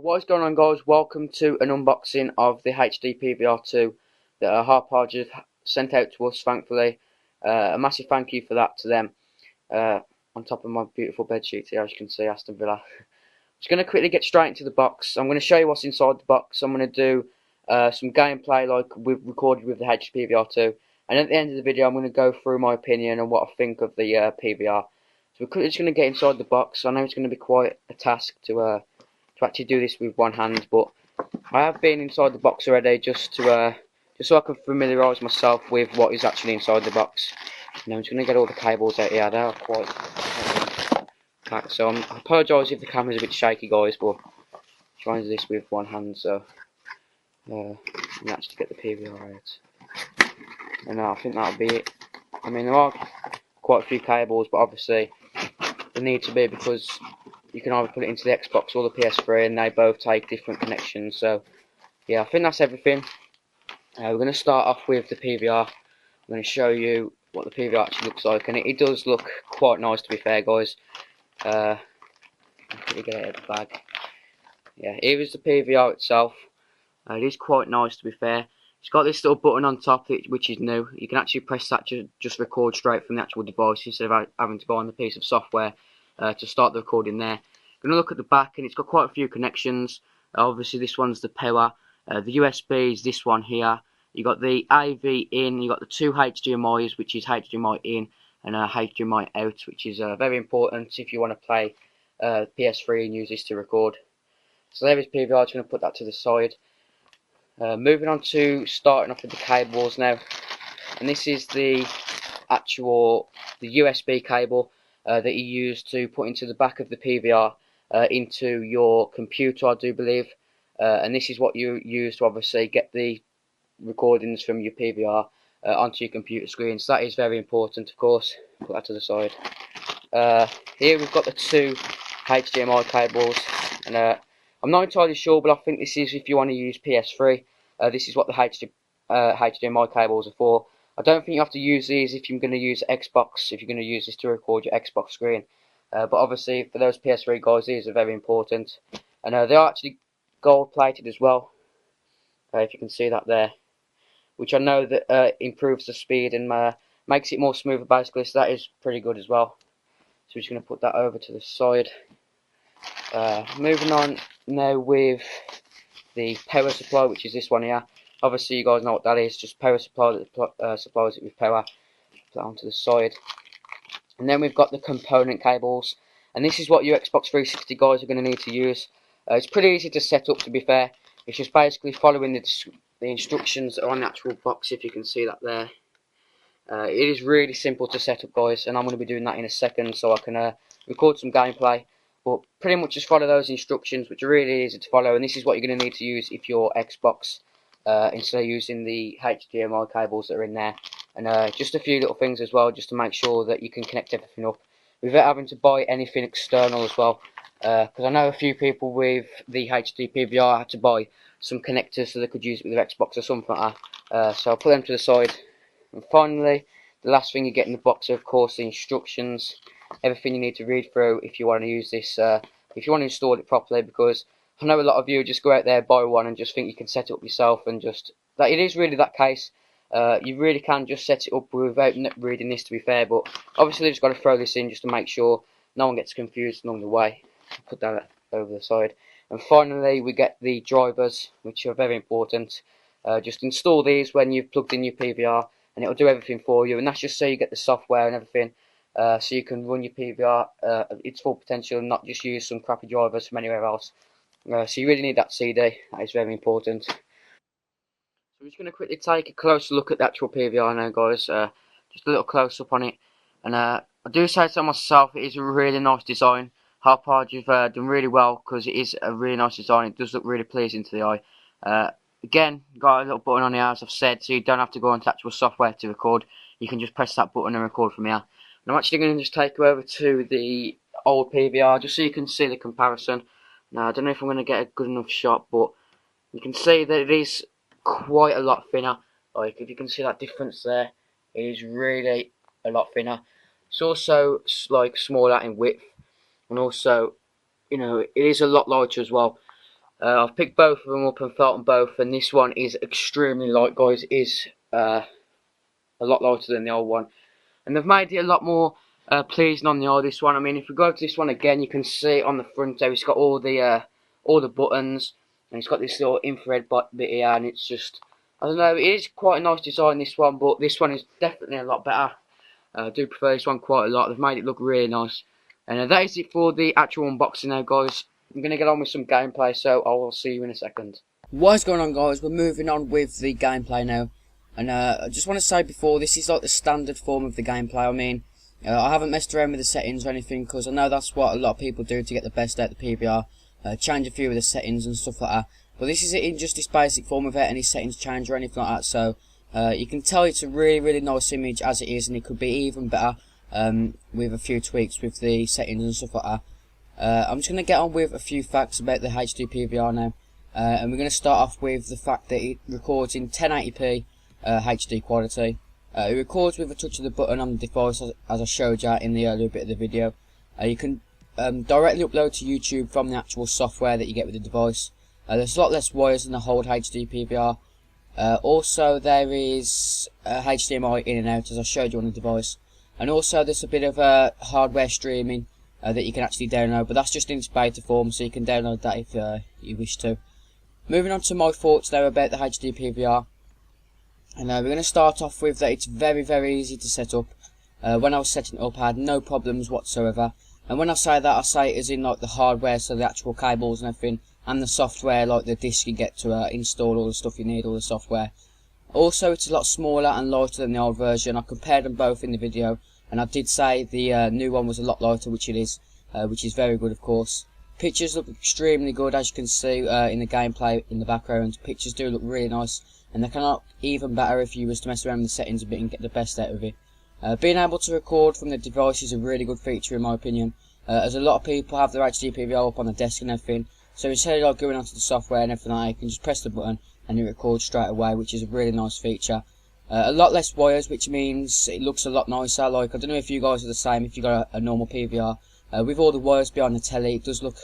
What is going on, guys? Welcome to an unboxing of the HDPVR 2 that Hauppauge have sent out to us, thankfully. A massive thank you for that to them. On top of my beautiful bed sheets here, as you can see, Aston Villa. I'm just going to quickly get straight into the box. I'm going to show you what's inside the box. I'm going to do some gameplay like we've recorded with the HDPVR 2. And at the end of the video, I'm going to go through my opinion and what I think of the PVR. So we're just going to get inside the box. I know it's going to be quite a task to actually do this with one hand, but I have been inside the box already just so I can familiarise myself with what is actually inside the box. Now I'm just going to get all the cables out here. They are quite packed, so I apologise if the camera's a bit shaky, guys, but I'm trying to do this with one hand, so actually get the PVR out. And I think that'll be it. I mean, there are quite a few cables, but obviously they need to be, because you can either put it into the Xbox or the PS3 and they both take different connections. So yeah, I think that's everything. We're going to start off with the PVR. I'm going to show you what the PVR actually looks like, and it does look quite nice, to be fair, guys. Let me get it out of the bag. Yeah, here is the PVR itself. It is quite nice, to be fair. It's got this little button on top which is new. You can actually press that to just record straight from the actual device instead of having to go on the piece of software to start the recording there. I'm going to look at the back, and it's got quite a few connections. Obviously this one's the power. The USB is this one here. You got the AV in, you got the two HDMI's, which is HDMI in and HDMI out, which is very important if you want to play PS3 and use this to record. So there is PVR. I'm just going to put that to the side. Moving on to starting off with the cables now, and this is the USB cable that you use to put into the back of the PVR into your computer, I do believe, and this is what you use to obviously get the recordings from your PVR onto your computer screen. So that is very important, of course. Put that to the side. Here we've got the two HDMI cables, and I'm not entirely sure, but I think this is if you want to use PS3. This is what the HDMI cables are for. I don't think you have to use these if you're going to use Xbox, if you're going to use this to record your Xbox screen. But obviously for those PS3 guys, these are very important. And they are actually gold plated as well, if you can see that there, which I know that improves the speed and makes it more smoother basically, so that is pretty good as well. So we're just going to put that over to the side. Moving on now with the power supply, which is this one here. Obviously you guys know what that is, just power supply that supplies it with power. Put that onto the side. And then we've got the component cables, and this is what your Xbox 360 guys are going to need to use. It's pretty easy to set up, to be fair. It's just basically following the instructions that are on the actual box, if you can see that there. It is really simple to set up, guys, and I'm going to be doing that in a second so I can record some gameplay. But pretty much just follow those instructions, which are really easy to follow, and this is what you're going to need to use if you're Xbox, instead of using the HDMI cables that are in there. And just a few little things as well, just to make sure that you can connect everything up without having to buy anything external as well. Because I know a few people with the HD PVR had to buy some connectors so they could use it with their Xbox or something like that. So I'll put them to the side. And finally, the last thing you get in the box are, of course, the instructions. Everything you need to read through if you want to use this, if you want to install it properly, because I know a lot of you just go out there, buy one and just think you can set it up yourself, and just that it is really that case. You really can just set it up without reading this, to be fair, but obviously they've just got to throw this in just to make sure no one gets confused along the way. Put that over the side. And finally we get the drivers, which are very important. Just install these when you've plugged in your PVR, and it'll do everything for you, and that's just so you get the software and everything, so you can run your PVR at its full potential and not just use some crappy drivers from anywhere else. So you really need that CD, that is very important. So I'm just going to quickly take a closer look at the actual PVR now, guys, just a little close up on it. And I do say so myself, it is a really nice design. Hauppauge have done really well, because it is a really nice design. It does look really pleasing to the eye. Again, got a little button on here, as I've said, so you don't have to go into actual software to record. You can just press that button and record from here. And I'm actually going to just take you over to the old PVR, just so you can see the comparison. Now, I don't know if I'm going to get a good enough shot, but you can see that it is quite a lot thinner. Like, if you can see that difference there, it is really a lot thinner. It's also like smaller in width, and also, you know, it is a lot larger as well. I've picked both of them up and felt them both, and this one is extremely light, guys. It is a lot lighter than the old one, and they've made it a lot more pleasing on the oldest one. I mean, if we go to this one again, you can see on the front there, it's got all the buttons, and it's got this little infrared bit here, and it's just, I don't know, it is quite a nice design, this one, but this one is definitely a lot better. I do prefer this one quite a lot. They've made it look really nice. And that is it for the actual unboxing now, guys. I'm going to get on with some gameplay, so I will see you in a second. What is going on, guys? We're moving on with the gameplay now. And I just want to say before, this is like the standard form of the gameplay. I mean, I haven't messed around with the settings or anything, because I know that's what a lot of people do to get the best out of the PVR. Change a few of the settings and stuff like that. But this is it in just this basic form without any settings change or anything like that. So you can tell it's a really nice image as it is, and it could be even better with a few tweaks with the settings and stuff like that. I'm just going to get on with a few facts about the HDPVR now, and we're going to start off with the fact that it records in 1080p HD quality. It records with a touch of the button on the device, as I showed you in the earlier bit of the video. You can directly upload to YouTube from the actual software that you get with the device. There's a lot less wires than the old HDPVR. Also, there is HDMI in and out, as I showed you on the device, and also there's a bit of hardware streaming that you can actually download, but that's just in its beta form, so you can download that if you wish to. Moving on to my thoughts now about the HDPVR, and we're going to start off with that it's very easy to set up. When I was setting it up, I had no problems whatsoever, and when I say that, I say it as in like the hardware, so the actual cables and everything, and the software, like the disc you get to install all the stuff you need, all the software. Also, it's a lot smaller and lighter than the old version. I compared them both in the video, and I did say the new one was a lot lighter, which it is, which is very good, of course. Pictures look extremely good, as you can see in the gameplay in the background. Pictures do look really nice, and they can look even better if you was to mess around with the settings a bit and get the best out of it. Being able to record from the device is a really good feature in my opinion, as a lot of people have their HDPVR up on the desk and everything, so instead of like going onto the software and everything like that, you can just press the button and it records straight away, which is a really nice feature. A lot less wires, which means it looks a lot nicer. Like, I don't know if you guys are the same, if you got a normal PVR. With all the wires behind the telly, it does look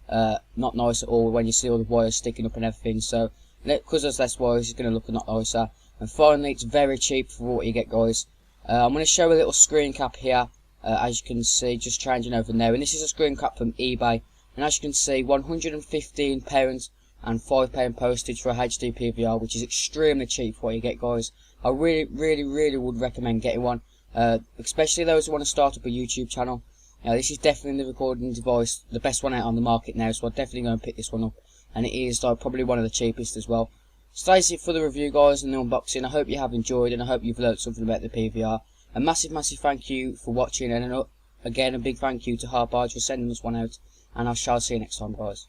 not nice at all when you see all the wires sticking up and everything. So, because there's less wires, it's going to look a lot nicer. And finally, it's very cheap for what you get, guys. I'm going to show a little screen cap here, as you can see, just changing over now. And this is a screen cap from eBay. And as you can see, £115 and £5 postage for a HD PVR, which is extremely cheap for what you get, guys. I really would recommend getting one, especially those who want to start up a YouTube channel. This is definitely the recording device, the best one out on the market now, so I'm definitely going to pick this one up, and it is probably one of the cheapest as well. So that's it for the review, guys, and the unboxing. I hope you have enjoyed, and I hope you've learned something about the PVR. A massive thank you for watching, and again a big thank you to Hauppauge for sending us one out, and I shall see you next time, guys.